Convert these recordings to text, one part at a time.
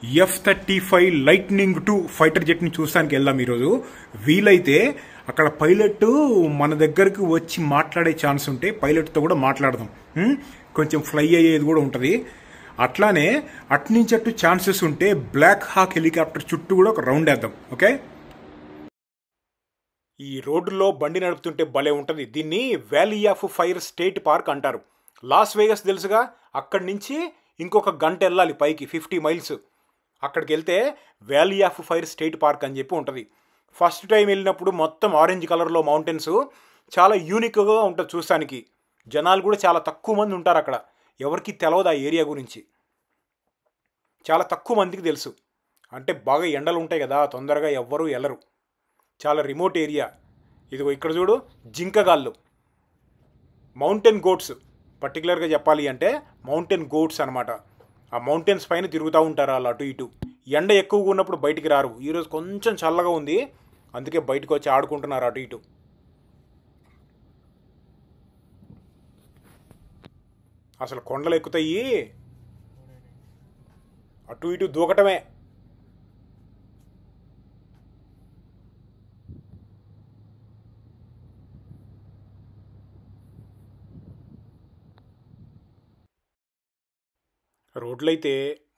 F-35 lightning 2 fighter జెట్ని చూసానికి వెళ్దాం ఈరోజు. వీలైతే అక్కడ పైలట్ మన దగ్గరకు వచ్చి మాట్లాడే ఛాన్స్ ఉంటే పైలట్తో కూడా మాట్లాడదాం. కొంచెం ఫ్లై అయ్యేది కూడా ఉంటుంది. అట్లానే అట్నుంచి అటు ఛాన్సెస్ ఉంటే బ్లాక్ హాక్ హెలికాప్టర్ చుట్టూ కూడా ఒక రౌండ్ వేద్దాం. ఓకే, ఈ రోడ్డులో బండి నడుపుతుంటే భలే ఉంటుంది. దీన్ని valley of fire state park అంటారు. లాస్ వేగస్ తెలుసుగా, అక్కడి నుంచి ఇంకొక గంట వెళ్ళాలి పైకి, 50 మైల్స్. అక్కడికి వెళ్తే valley of fire state park అని చెప్పి ఉంటుంది. ఫస్ట్ టైం వెళ్ళినప్పుడు మొత్తం ఆరెంజ్ కలర్లో మౌంటైన్స్, చాలా యూనిక్గా ఉంటుంది చూస్తానికి. జనాలు కూడా చాలా తక్కువ మంది ఉంటారు అక్కడ. ఎవరికి తెలియదు ఆ ఏరియా గురించి, చాలా తక్కువ మందికి తెలుసు. అంటే బాగా ఎండలు ఉంటాయి కదా, తొందరగా ఎవ్వరూ వెళ్ళరు. చాలా రిమోట్ ఏరియా. ఇదిగో ఇక్కడ చూడు, జింకగాళ్ళు, మౌంటైన్ గోట్స్. పర్టికులర్గా చెప్పాలి అంటే మౌంటైన్ గోట్స్ అనమాట. ఆ మౌంటైన్స్ పైన తిరుగుతూ ఉంటారు వాళ్ళు అటు ఇటు. ఎండ ఎక్కువగా ఉన్నప్పుడు బయటికి రారు. ఈరోజు కొంచెం చల్లగా ఉంది, అందుకే బయటకు వచ్చి ఆడుకుంటున్నారు అటు ఇటు. అసలు కొండలు ఎక్కుతాయి, అటు ఇటు దూకటమే. రోడ్లైతే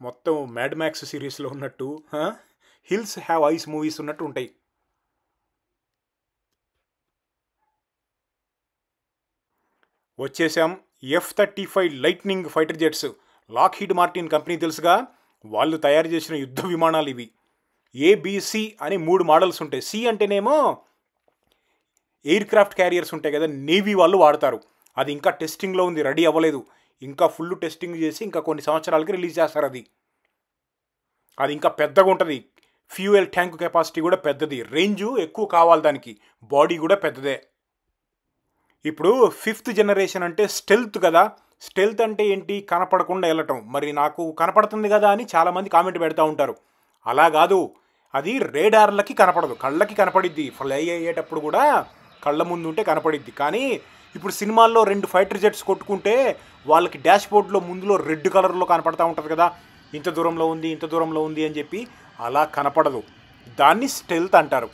మొత్తం మ్యాడ్ మ్యాక్స్ సిరీస్లో ఉన్నట్టు, హిల్స్ హ్యావ్ ఐస్ మూవీస్ ఉన్నట్టు ఉంటాయి. వచ్చేసాం. F-35 lightning fighter jets. Lockheed Martin company తెలుసుగా, వాళ్ళు తయారు చేసిన యుద్ధ విమానాలు ఇవి. ABC అని 3 మోడల్స్ ఉంటాయి. C అంటేనేమో ఎయిర్ క్రాఫ్ట్ క్యారియర్స్ ఉంటాయి కదా, నేవీ వాళ్ళు వాడతారు. అది ఇంకా టెస్టింగ్లో ఉంది, రెడీ అవ్వలేదు. ఇంకా ఫుల్ టెస్టింగ్ చేసి ఇంకా కొన్ని సంవత్సరాలకి రిలీజ్ చేస్తారు. అది ఇంకా పెద్దగా ఉంటుంది. ఫ్యూయల్ ట్యాంక్ కెపాసిటీ కూడా పెద్దది, రేంజు ఎక్కువ కావాలి దానికి, బాడీ కూడా పెద్దదే. ఇప్పుడు 5th జనరేషన్ అంటే స్టెల్త్ కదా. స్టెల్త్ అంటే ఏంటి? కనపడకుండా వెళ్ళటం. మరి నాకు కనపడుతుంది కదా అని చాలామంది కామెంట్ పెడతా ఉంటారు. అలా కాదు, అది రేడార్లకి కనపడదు, కళ్ళకి కనపడిద్ది. ఫ్లై అయ్యేటప్పుడు కూడా కళ్ళ ముందు ఉంటే కనపడిద్ది. కానీ ఇప్పుడు సినిమాల్లో 2 ఫైటర్ జెట్స్ కొట్టుకుంటే వాళ్ళకి డాష్ బోర్డ్లో ముందులో రెడ్ కలర్లో కనపడతా ఉంటుంది కదా, ఇంత దూరంలో ఉంది ఇంత దూరంలో ఉంది అని చెప్పి. అలా కనపడదు, దాన్ని స్టెల్త్ అంటారు.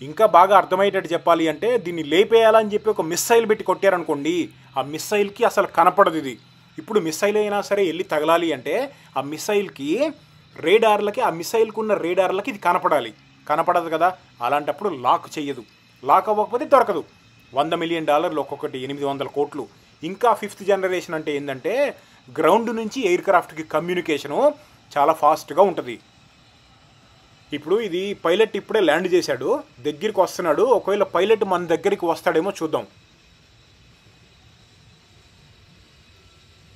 ఇంకా బాగా అర్థమయ్యేటట్టు చెప్పాలి అంటే, దీన్ని లేపేయాలని చెప్పి ఒక మిస్సైల్ పెట్టి కొట్టారనుకోండి, ఆ మిస్సైల్కి అసలు కనపడదు ఇది. ఇప్పుడు మిస్సైల్ అయినా సరే వెళ్ళి తగలాలి అంటే ఆ మిస్సైల్కి రేడార్లకి, ఆ మిస్సైల్కి ఉన్న రేడార్లకి ఇది కనపడాలి. కనపడదు కదా, అలాంటప్పుడు లాక్ చెయ్యదు. లాక్ అవ్వకపోతే దొరకదు. $100 మిలియన్ ఒక్కొక్కటి, 800 కోట్లు. ఇంకా 5th జనరేషన్ అంటే ఏంటంటే, గ్రౌండ్ నుంచి ఎయిర్ క్రాఫ్ట్కి కమ్యూనికేషను చాలా ఫాస్ట్గా ఉంటుంది. ఇప్పుడు ఇది పైలట్ ఇప్పుడే ల్యాండ్ చేశాడు, దగ్గరికి వస్తున్నాడు. ఒకవేళ పైలట్ మన దగ్గరికి వస్తాడేమో చూద్దాం.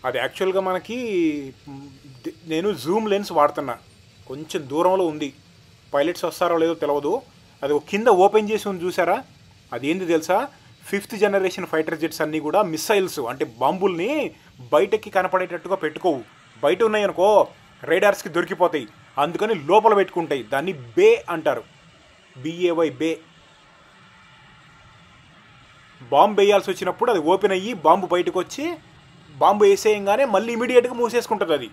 అది యాక్చువల్గా మనకి, నేను జూమ్ లెన్స్ వాడుతున్నా, కొంచెం దూరంలో ఉంది. పైలట్స్ వస్తారో లేదో తెలియదు. అది కింద ఓపెన్ చేసి ఉంది చూసారా, అదేంది తెలుసా? 5th జనరేషన్ ఫైటర్ జెట్స్ అన్నీ కూడా మిస్సైల్స్ అంటే బాంబుల్ని బయటకి కనపడేటట్టుగా పెట్టుకోవు. బయట ఉన్నాయనుకో రేడార్స్కి దొరికిపోతాయి, అందుకని లోపల పెట్టుకుంటాయి. దాన్ని బే అంటారు, BAY బే. బాంబు వేయాల్సి వచ్చినప్పుడు అది ఓపెన్ అయ్యి బాంబు బయటకు వచ్చి, బాంబు వేసేయంగానే మళ్ళీ ఇమీడియట్గా మూసేసుకుంటుంది అది.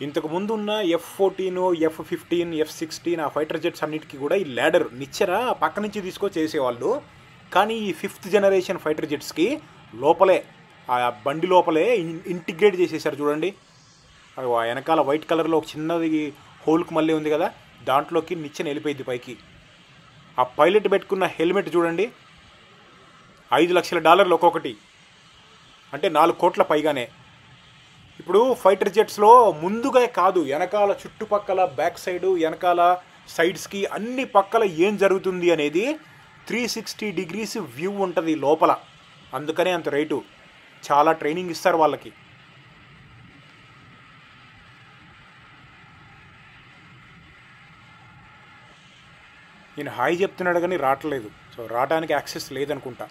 ఇంతకు ముందు ఉన్న F-14, F-15, F-16 ఆ ఫైటర్ జెట్స్ అన్నిటికీ కూడా ఈ ల్యాడర్ నిచ్చెన పక్క నుంచి తీసుకొచ్చి చేసేవాళ్ళు. కానీ ఈ 5th జనరేషన్ ఫైటర్ జెట్స్కి లోపలే, ఆ బండి లోపలే ఇంటిగ్రేట్ చేసేసారు చూడండి. అది ఆ వెనకాల వైట్ కలర్లో ఒక చిన్నది హోల్కి మళ్ళీ ఉంది కదా, దాంట్లోకి నిచ్చెన వెళ్ళిపోయింది పైకి. ఆ పైలట్ పెట్టుకున్న హెల్మెట్ చూడండి, $5 లక్షల ఒక్కొక్కటి, అంటే 4 కోట్ల పైగానే. ఇప్పుడు ఫైటర్ జెట్స్లో ముందుగా కాదు, వెనకాల చుట్టుపక్కల బ్యాక్ సైడ్, వెనకాల సైడ్స్కి అన్ని పక్కల ఏం జరుగుతుంది అనేది 360 degrees వ్యూ ఉంటుంది లోపల. అందుకనే అంత రేటు. చాలా ట్రైనింగ్ ఇస్తారు వాళ్ళకి. నేను హాయ్ చెప్తున్నాడు కానీ రావట్లేదు, సో రావడానికి యాక్సెస్ లేదనుకుంటా.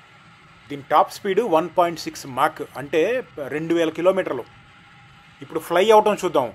దీని టాప్ స్పీడ్ 1.6 మాక్, అంటే 2000 కిలోమీటర్లు. ఇప్పుడు ఫ్లై అవటం చూద్దాం.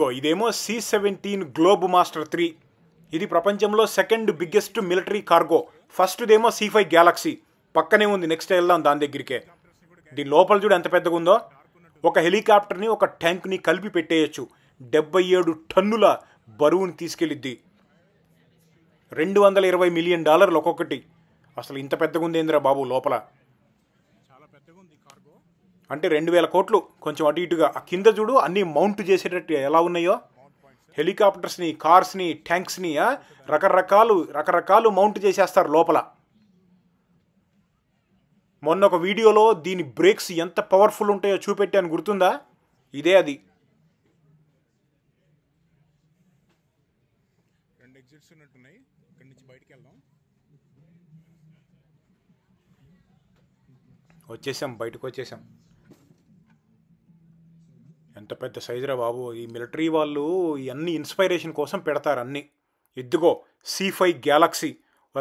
ఇదిగో ఇదేమో C-17 గ్లోబ్ మాస్టర్ 3. ఇది ప్రపంచంలో సెకండ్ బిగ్గెస్ట్ మిలిటరీ కార్గో. ఫస్ట్దేమో C-5 గ్యాలక్సీ పక్కనే ఉంది. నెక్స్ట్ వెళ్దాం దాని దగ్గరికే. దీని లోపల చూడు ఎంత పెద్దగా ఉందో. ఒక హెలికాప్టర్ని ఒక ట్యాంక్ని కలిపి పెట్టేయచ్చు. 77 టన్నుల బరువుని తీసుకెళ్ళిద్ది. $220 మిలియన్ ఒక్కొక్కటి. అసలు ఇంత పెద్దగా ఉంది ఏందిరా బాబు లోపల. అంటే 2000 కోట్లు కొంచెం అటు ఇటుగా. ఆ కింద చూడు అన్నీ మౌంట్ చేసేటట్టు ఎలా ఉన్నాయో. హెలికాప్టర్స్ని, కార్స్ని, ట్యాంక్స్ని రకరకాలు మౌంట్ చేసేస్తారు లోపల. మొన్న ఒక వీడియోలో దీని బ్రేక్స్ ఎంత పవర్ఫుల్ ఉంటాయో చూపెట్టాను, గుర్తుందా? ఇదే అది. 2 ఎగ్జిట్స్ ఉన్నట్టున్నాయి. ఇక్కడి నుంచి బయటికి వెళ్దాం. బయటకు వచ్చేసాం. ఎంత పెద్ద సైజురా బాబు. ఈ మిలిటరీ వాళ్ళు ఇవన్నీ ఇన్స్పైరేషన్ కోసం పెడతారు అన్నీ. ఇదిగో C-5 గ్యాలక్సీ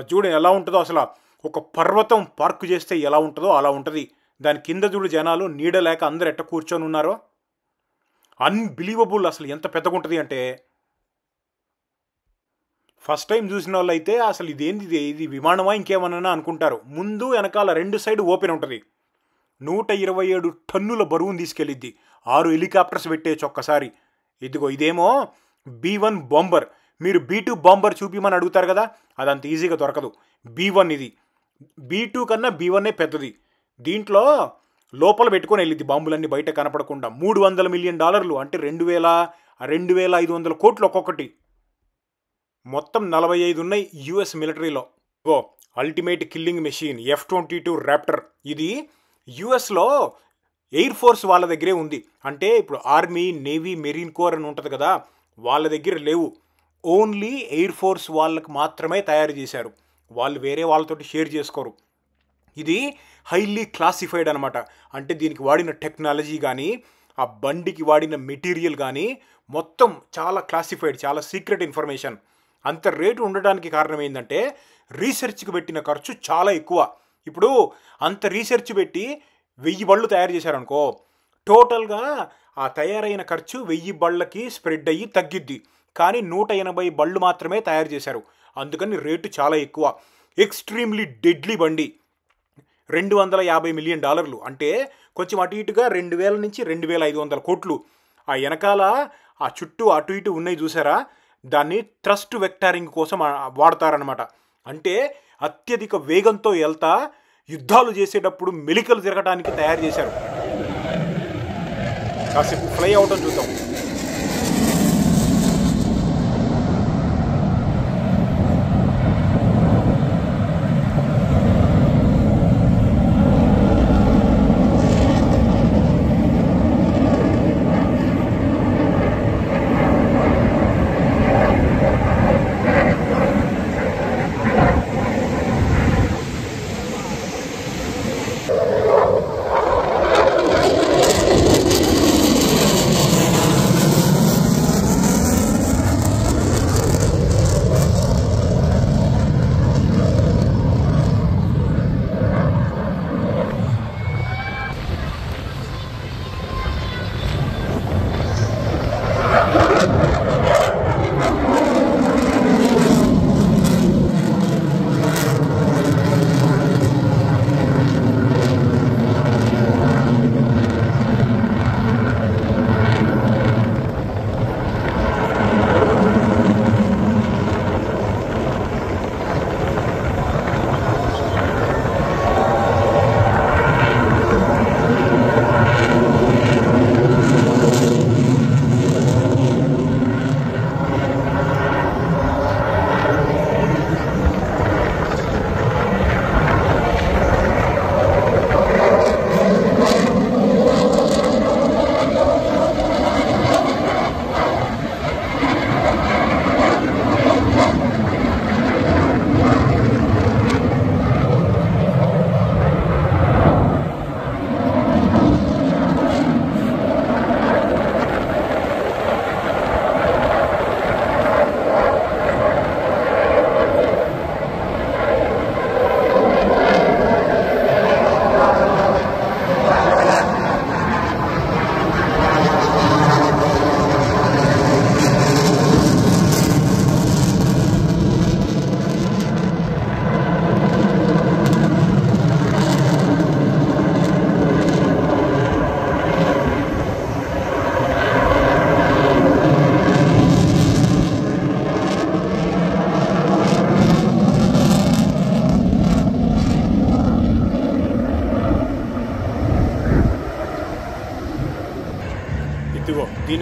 చూడు ఎలా ఉంటుందో. అసలు ఒక పర్వతం పార్కు చేస్తే ఎలా ఉంటుందో అలా ఉంటుంది. దాని కింద చూడు జనాలు నీడ లేక అందరు ఎట్ట కూర్చొని ఉన్నారో. అన్బిలీవబుల్. అసలు ఎంత పెద్దగా ఉంటుంది అంటే ఫస్ట్ టైం చూసిన వాళ్ళు అయితే అసలు ఇదేంది, ఇది విమానమా ఇంకేమన్నా అనుకుంటారు. ముందు వెనకాల 2 సైడ్ ఓపెన్ ఉంటుంది. 127 టన్నుల బరువును తీసుకెళ్ళిద్ది. 6 హెలికాప్టర్స్ పెట్టేయచ్చు ఒక్కసారి. ఇదిగో ఇదేమో B-1 బాంబర్. మీరు B-2 బాంబర్ చూపిమని అడుగుతారు కదా, అదంత ఈజీగా దొరకదు. B-1 ఇది. B-2 కన్నా B-1 పెద్దది. దీంట్లో లోపల పెట్టుకొని వెళ్ళిద్ది బాంబులన్నీ బయట కనపడకుండా. $300 మిలియన్ అంటే 2,500 కోట్లు ఒక్కొక్కటి. మొత్తం 45 ఉన్నాయి US మిలిటరీలో. Ultimate killing machine F-22 Raptor. ఇది యుఎస్లో ఎయిర్ ఫోర్స్ వాళ్ళ దగ్గరే ఉంది. అంటే ఇప్పుడు ఆర్మీ, నేవీ, మెరీన్ కోర్ అని ఉంటుంది కదా, వాళ్ళ దగ్గర లేవు. ఓన్లీ ఎయిర్ ఫోర్స్ వాళ్ళకి మాత్రమే తయారు చేశారు. వాళ్ళు వేరే వాళ్ళతోటి షేర్ చేసుకోరు. ఇది హైలీ క్లాసిఫైడ్ అనమాట. అంటే దీనికి వాడిన టెక్నాలజీ కానీ, ఆ బండికి వాడిన మెటీరియల్ కానీ మొత్తం చాలా క్లాసిఫైడ్, చాలా సీక్రెట్ ఇన్ఫర్మేషన్. అంత రేటు ఉండడానికి కారణం ఏంటంటే రీసెర్చ్కి పెట్టిన ఖర్చు చాలా ఎక్కువ. ఇప్పుడు అంత రీసెర్చ్ పెట్టి 1000 బళ్ళు తయారు చేశారనుకో, టోటల్గా ఆ తయారైన ఖర్చు 1000 బళ్ళకి స్ప్రెడ్ అయ్యి తగ్గిద్ది. కానీ 180 బళ్ళు మాత్రమే తయారు చేశారు. అందుకని రేటు చాలా ఎక్కువ. ఎక్స్ట్రీమ్లీ డెడ్లీ బండి. $250 మిలియన్. అంటే కొంచెం అటు ఇటుగా 2000 నుంచి 2500 కోట్లు. ఆ వెనకాల ఆ చుట్టూ అటు ఇటు ఉన్నాయి చూసారా, దాన్ని థ్రస్ట్ వెక్టారింగ్ కోసం వాడతారనమాట. అంటే అత్యధిక వేగంతో వెళ్తా యుద్ధాలు చేసేటప్పుడు మెలికలు తిరగడానికి తయారు చేశారు. కాసేపు ఫ్లై అవడం చూద్దాం.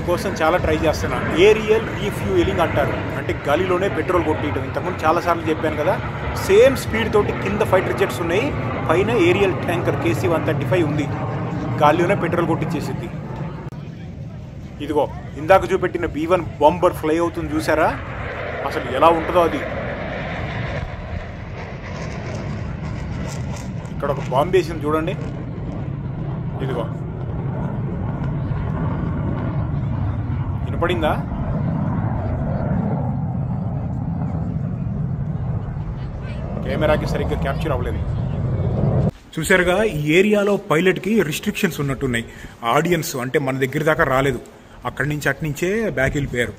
దీనికోసం చాలా ట్రై చేస్తున్నా. ఏరియల్ రీఫ్యూయలింగ్ అంటారు, అంటే గాలిలోనే పెట్రోల్ కొట్టేయడం. ఇంతకుముందు చాలాసార్లు చెప్పాను కదా, సేమ్ స్పీడ్ తోటి కింద ఫైటర్ జెట్స్ ఉన్నాయి, పైన ఏరియల్ ట్యాంకర్ KC-135 ఉంది, గాలిలోనే పెట్రోల్ కొట్టించేసింది. ఇదిగో ఇందాక చూపెట్టిన B-1 బాంబర్ ఫ్లై అవుతుంది చూసారా, అసలు ఎలా ఉంటుందో అది. ఇక్కడ ఒక బాంబు వేసింది చూడండి, ఇదిగో వినపడిందా? కెమెరాకి సరిగ్గా క్యాప్చర్ అవ్వలేదు. చూసారుగా, ఈ ఏరియాలో పైలట్కి రిస్ట్రిక్షన్స్ ఉన్నట్టున్నాయి. ఆడియన్స్ అంటే మన దగ్గర దాకా రాలేదు, అక్కడి నుంచి అట్నుంచే బ్యాక్ వెళ్ళిపోయారు.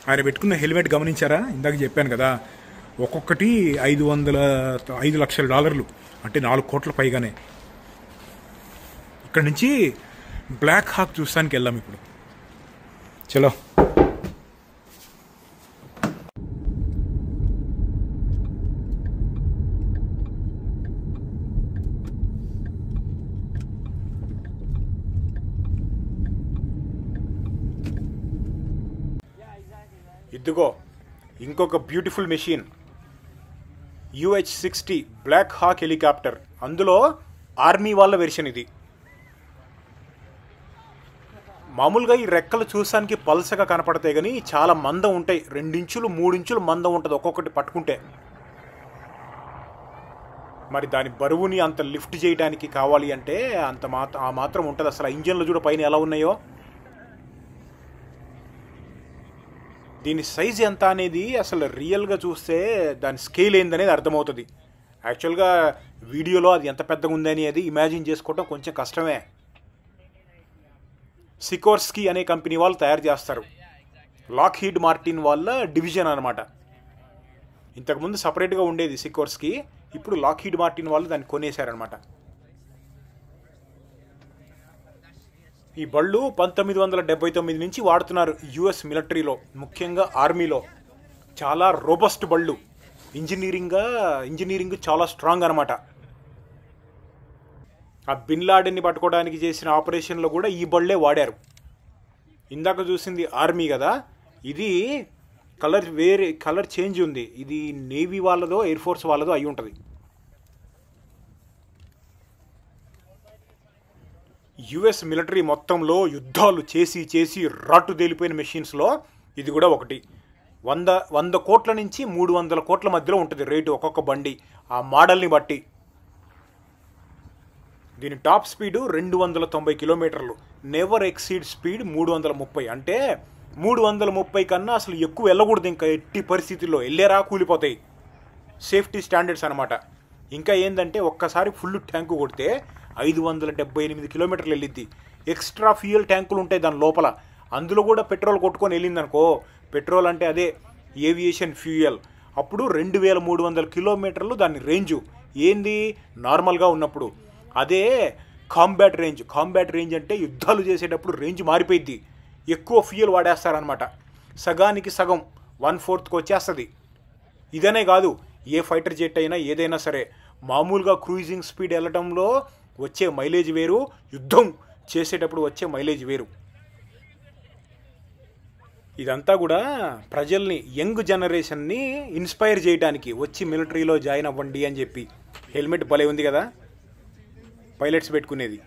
ఆయన పెట్టుకున్న హెల్మెట్ గమనించారా? ఇందాక చెప్పాను కదా, ఒక్కొక్కటి $5 లక్షల, అంటే 4 కోట్ల పైగానే. ఇక్కడి నుంచి బ్లాక్ హాక్ చూస్తానికి వెళ్దాం ఇప్పుడు. చలో. ఇదిగో ఇంకొక beautiful machine, UH-60 black hawk helicopter. అందులో ఆర్మీ వాళ్ళ వెర్షన్ ఇది. మామూలుగా ఈ రెక్కలు చూసానికి పల్సగా కనపడతాయి కానీ చాలా మందం ఉంటాయి, 2 ఇంచులు 3 ఇంచులు మందం ఉంటుంది ఒక్కొక్కటి పట్టుకుంటే. మరి దాని బరువుని అంత లిఫ్ట్ చేయడానికి కావాలి అంటే ఆ మాత్రం ఉంటుంది. అసలు ఇంజన్లు చూడ పైన ఎలా ఉన్నాయో. దీని సైజ్ ఎంత అనేది అసలు రియల్గా చూస్తే దాని స్కేల్ ఏందనేది అర్థమవుతుంది. యాక్చువల్గా వీడియోలో అది ఎంత పెద్దగా ఉందని అది ఇమాజిన్ చేసుకోవడం కొంచెం కష్టమే. సికోర్స్కీ అనే కంపెనీ వాళ్ళు తయారు చేస్తారు, లాక్హీడ్ మార్టిన్ వాళ్ళ డివిజన్ అనమాట. ఇంతకుముందు సపరేట్గా ఉండేది సికోర్స్కీ, ఇప్పుడు లాక్హీడ్ మార్టిన్ వాళ్ళు దాన్ని కొనేశారనమాట. ఈ బళ్ళు 1979 నుంచి వాడుతున్నారు US మిలిటరీలో, ముఖ్యంగా ఆర్మీలో. చాలా రోబస్ట్ బళ్ళు, ఇంజనీరింగ్ చాలా స్ట్రాంగ్ అనమాట. ఆ బిన్ లాడెన్ని పట్టుకోవడానికి చేసిన ఆపరేషన్లో కూడా ఈ బళ్ళే వాడారు. ఇందాక చూసింది ఆర్మీ కదా, ఇది కలర్ చేంజ్ ఉంది. ఇది నేవీ వాళ్ళదో ఎయిర్ ఫోర్స్ వాళ్ళదో అయి ఉంటుంది. US మిలిటరీ మొత్తంలో యుద్ధాలు చేసి రాటు తేలిపోయిన మెషిన్స్లో ఇది కూడా ఒకటి. 100 కోట్ల నుంచి 300 కోట్ల మధ్యలో ఉంటుంది రేటు ఒక్కొక్క బండి, ఆ మోడల్ని బట్టి. దీని టాప్ స్పీడు 290 కిలోమీటర్లు, నెవర్ ఎక్సీడ్ స్పీడ్ 330. అంటే 330 కన్నా అసలు ఎక్కువ వెళ్ళకూడదు, ఇంకా ఎట్టి పరిస్థితుల్లో. వెళ్ళేరా కూలిపోతాయి, సేఫ్టీ స్టాండర్డ్స్ అనమాట. ఇంకా ఏంటంటే ఒక్కసారి ఫుల్ ట్యాంకు కొడితే 578 కిలోమీటర్లు వెళ్ళిద్ది. ఎక్స్ట్రా ఫ్యూయల్ ట్యాంకులు ఉంటాయి దాని లోపల, అందులో కూడా పెట్రోల్ కొట్టుకొని వెళ్ళిందనుకో, పెట్రోల్ అంటే అదే ఏవియేషన్ ఫ్యూయల్, అప్పుడు 2300 కిలోమీటర్లు దాని రేంజు. ఏంది నార్మల్గా ఉన్నప్పుడు. అదే కాంబాట్ రేంజ్ అంటే యుద్ధాలు చేసేటప్పుడు రేంజ్ మారిపోయిద్ది, ఎక్కువ ఫ్యూయల్ వాడేస్తారనమాట. సగానికి సగం 1/4కి వచ్చేస్తుంది. ఇదనే కాదు, ఏ ఫైటర్ జెట్ అయినా ఏదైనా సరే మామూలుగా క్రూయిజింగ్ స్పీడ్ వెళ్ళడంలో వచ్చే మైలేజ్ వేరు, యుద్ధం చేసేటప్పుడు వచ్చే మైలేజ్ వేరు. ఇదంతా కూడా ప్రజల్ని, యంగ్ జనరేషన్ని ఇన్స్పైర్ చేయడానికి వచ్చి మిలిటరీలో జాయిన్ అవ్వండి అని చెప్పి. హెల్మెట్ భలే ఉంది కదా పైలట్స్ పెట్టుకునేది.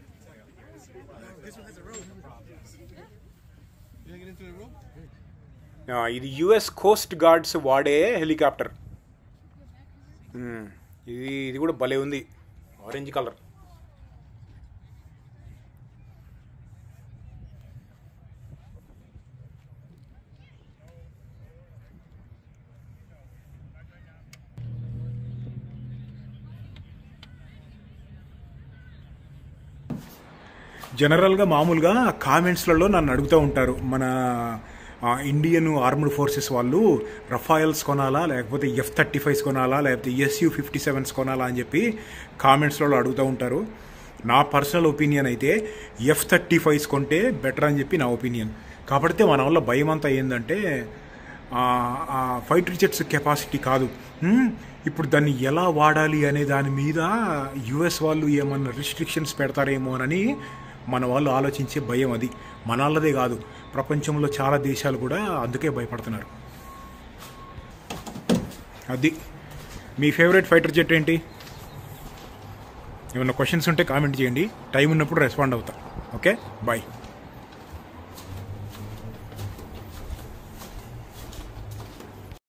ఇది US కోస్ట్ గార్డ్స్ వాడే హెలికాప్టర్. ఇది కూడా భలే ఉంది, ఆరెంజ్ కలర్. జనరల్గా మామూలుగా కామెంట్స్లలో నన్ను అడుగుతూ ఉంటారు, మన ఇండియన్ ఆర్మ్డ్ ఫోర్సెస్ వాళ్ళు రఫాయల్స్ కొనాలా, లేకపోతే F-35s కొనాలా, లేకపోతే Su-57s కొనాలా అని చెప్పి కామెంట్స్లలో అడుగుతూ ఉంటారు. నా పర్సనల్ ఒపీనియన్ అయితే F-35s కొంటే బెటర్ అని చెప్పి నా ఒపీనియన్. కాబట్టి మన వల్ల భయం అంతా ఏంటంటే ఫైటర్ జెట్స్ కెపాసిటీ కాదు, ఇప్పుడు దాన్ని ఎలా వాడాలి అనే దాని మీద US వాళ్ళు ఏమన్నా రిస్ట్రిక్షన్స్ పెడతారేమోనని మన వాళ్ళు ఆలోచించే భయం అది. మన వాళ్ళదే కాదు, ప్రపంచంలో చాలా దేశాలు కూడా అందుకే భయపడుతున్నారు. అది మీ ఫేవరెట్ ఫైటర్ జెట్ ఏంటి? ఏమైనా క్వశ్చన్స్ ఉంటే కామెంట్ చేయండి, టైం ఉన్నప్పుడు రెస్పాండ్ అవుతా. Okay, bye.